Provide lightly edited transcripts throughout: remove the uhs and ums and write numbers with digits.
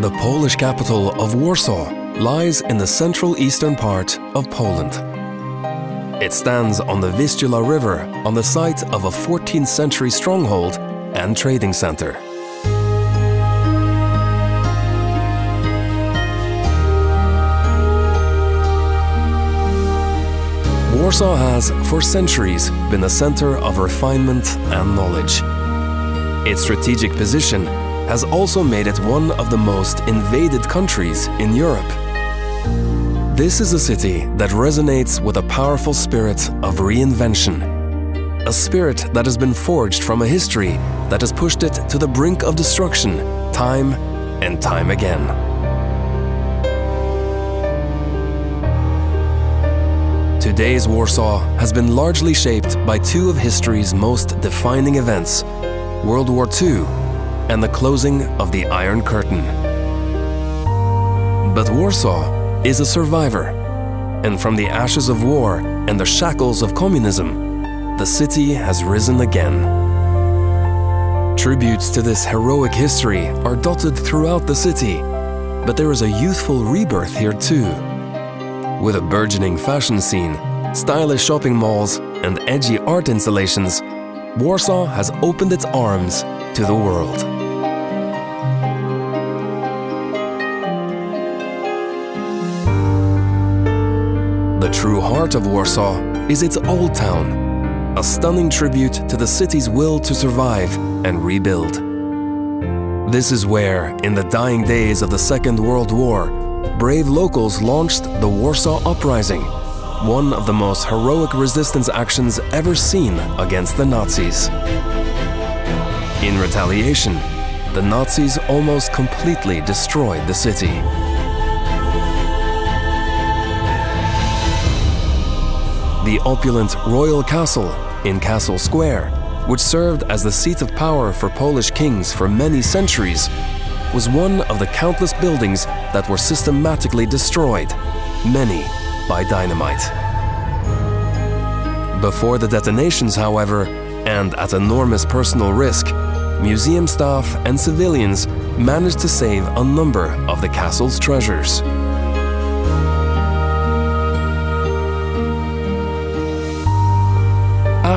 The Polish capital of Warsaw lies in the central eastern part of Poland. It stands on the Vistula River on the site of a 14th century stronghold and trading center. Warsaw has, for centuries, been a center of refinement and knowledge. Its strategic position has also made it one of the most invaded countries in Europe. This is a city that resonates with a powerful spirit of reinvention. A spirit that has been forged from a history that has pushed it to the brink of destruction time and time again. Today's Warsaw has been largely shaped by two of history's most defining events, World War II and the closing of the Iron Curtain. But Warsaw is a survivor, and from the ashes of war and the shackles of communism, the city has risen again. Tributes to this heroic history are dotted throughout the city, but there is a youthful rebirth here too. With a burgeoning fashion scene, stylish shopping malls, and edgy art installations, Warsaw has opened its arms to the world. The true heart of Warsaw is its Old Town, a stunning tribute to the city's will to survive and rebuild. This is where, in the dying days of the Second World War, brave locals launched the Warsaw Uprising, one of the most heroic resistance actions ever seen against the Nazis. In retaliation, the Nazis almost completely destroyed the city. The opulent Royal Castle in Castle Square, which served as the seat of power for Polish kings for many centuries, was one of the countless buildings that were systematically destroyed, many by dynamite. Before the detonations, however, and at enormous personal risk, museum staff and civilians managed to save a number of the castle's treasures.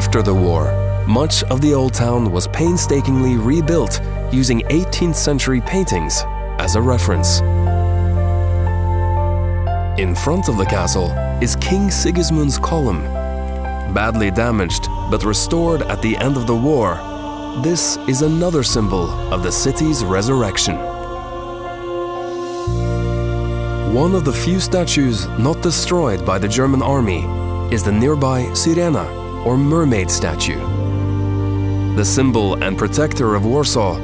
After the war, much of the Old Town was painstakingly rebuilt using 18th century paintings as a reference. In front of the castle is King Sigismund's column. Badly damaged but restored at the end of the war, this is another symbol of the city's resurrection. One of the few statues not destroyed by the German army is the nearby Sirena, or mermaid statue. The symbol and protector of Warsaw,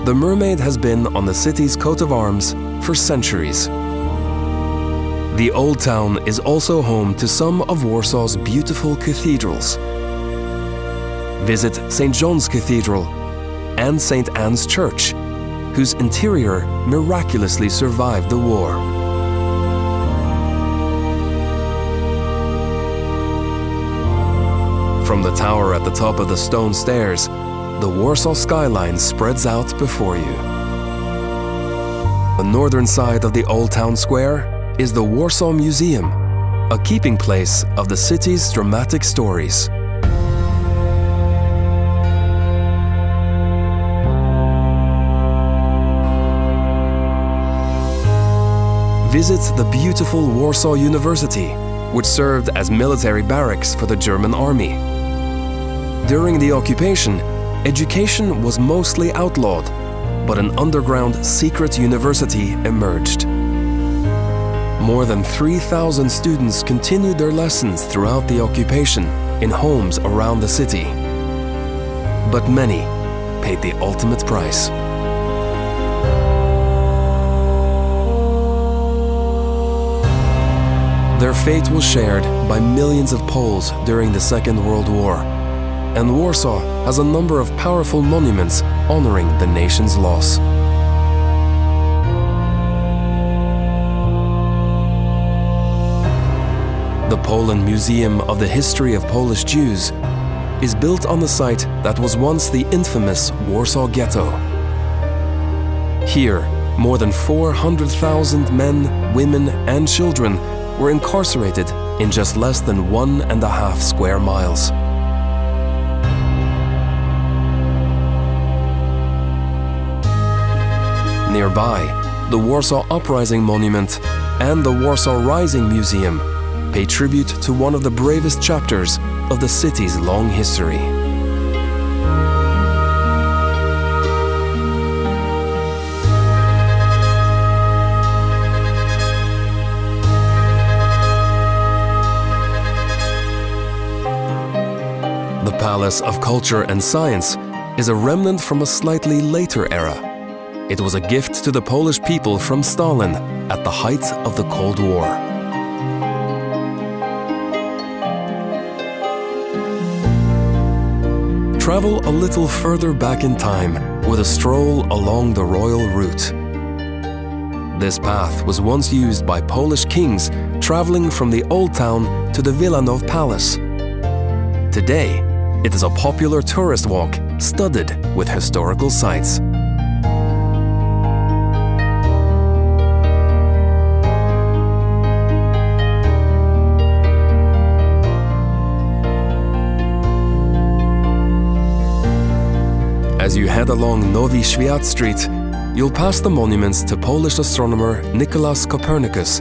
the mermaid has been on the city's coat of arms for centuries. The Old Town is also home to some of Warsaw's beautiful cathedrals. Visit St. John's Cathedral and St. Anne's Church, whose interior miraculously survived the war. From the tower at the top of the stone stairs, the Warsaw skyline spreads out before you. The northern side of the Old Town Square is the Warsaw Museum, a keeping place of the city's dramatic stories. Visit the beautiful Warsaw University, which served as military barracks for the German army. During the occupation, education was mostly outlawed, but an underground secret university emerged. More than 3,000 students continued their lessons throughout the occupation in homes around the city. But many paid the ultimate price. Their fate was shared by millions of Poles during the Second World War, and Warsaw has a number of powerful monuments honoring the nation's loss. The Poland Museum of the History of Polish Jews is built on the site that was once the infamous Warsaw Ghetto. Here, more than 400,000 men, women, and children were incarcerated in just less than 1.5 square miles. Nearby, the Warsaw Uprising Monument and the Warsaw Rising Museum pay tribute to one of the bravest chapters of the city's long history. The Palace of Culture and Science is a remnant from a slightly later era. It was a gift to the Polish people from Stalin at the height of the Cold War. Travel a little further back in time with a stroll along the royal route. This path was once used by Polish kings traveling from the Old Town to the Wilanów Palace. Today, it is a popular tourist walk studded with historical sites. As you head along Nowy Świat Street, you'll pass the monuments to Polish astronomer Nicolaus Copernicus,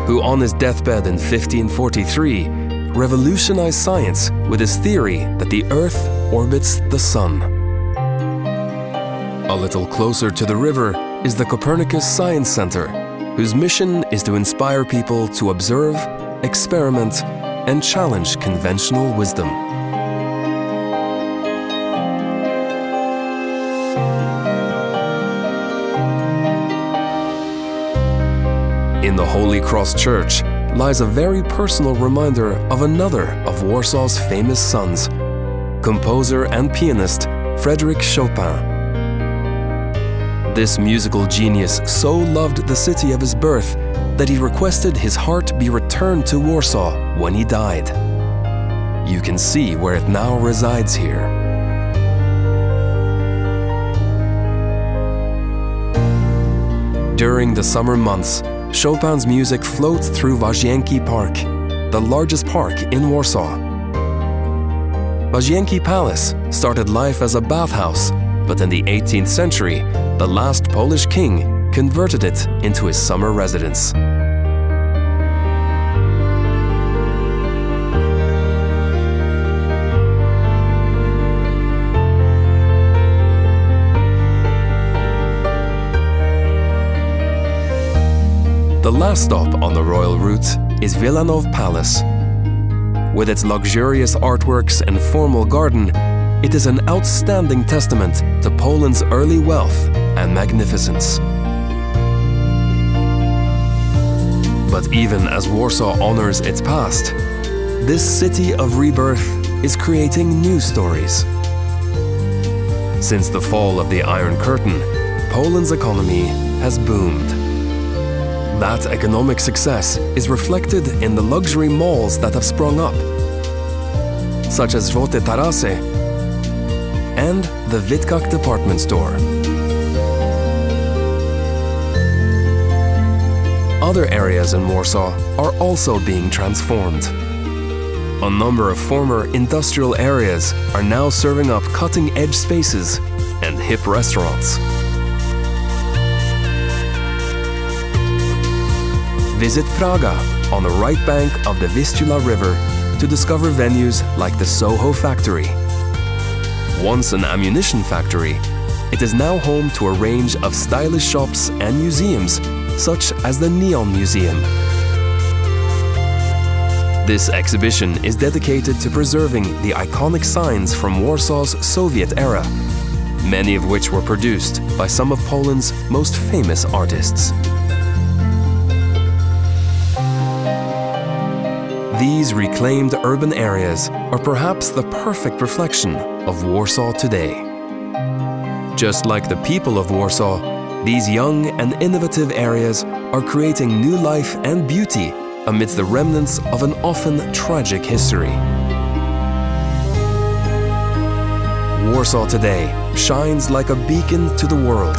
who on his deathbed in 1543 revolutionized science with his theory that the Earth orbits the Sun. A little closer to the river is the Copernicus Science Center, whose mission is to inspire people to observe, experiment, and challenge conventional wisdom. In the Holy Cross Church lies a very personal reminder of another of Warsaw's famous sons, composer and pianist Frédéric Chopin. This musical genius so loved the city of his birth that he requested his heart be returned to Warsaw when he died. You can see where it now resides here. During the summer months, Chopin's music floats through Łazienki Park, the largest park in Warsaw. Łazienki Palace started life as a bathhouse, but in the 18th century, the last Polish king converted it into his summer residence. The last stop on the royal route is Wilanów Palace. With its luxurious artworks and formal garden, it is an outstanding testament to Poland's early wealth and magnificence. But even as Warsaw honors its past, this city of rebirth is creating new stories. Since the fall of the Iron Curtain, Poland's economy has boomed. That economic success is reflected in the luxury malls that have sprung up, such as Złote Tarasy and the Witkach department store. Other areas in Warsaw are also being transformed. A number of former industrial areas are now serving up cutting-edge spaces and hip restaurants. Visit Praga on the right bank of the Vistula River to discover venues like the Soho Factory. Once an ammunition factory, it is now home to a range of stylish shops and museums, such as the Neon Museum. This exhibition is dedicated to preserving the iconic signs from Warsaw's Soviet era, many of which were produced by some of Poland's most famous artists. These reclaimed urban areas are perhaps the perfect reflection of Warsaw today. Just like the people of Warsaw, these young and innovative areas are creating new life and beauty amidst the remnants of an often tragic history. Warsaw today shines like a beacon to the world,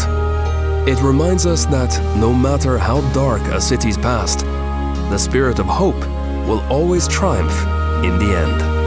It reminds us that no matter how dark a city's past, the spirit of hope will always triumph in the end.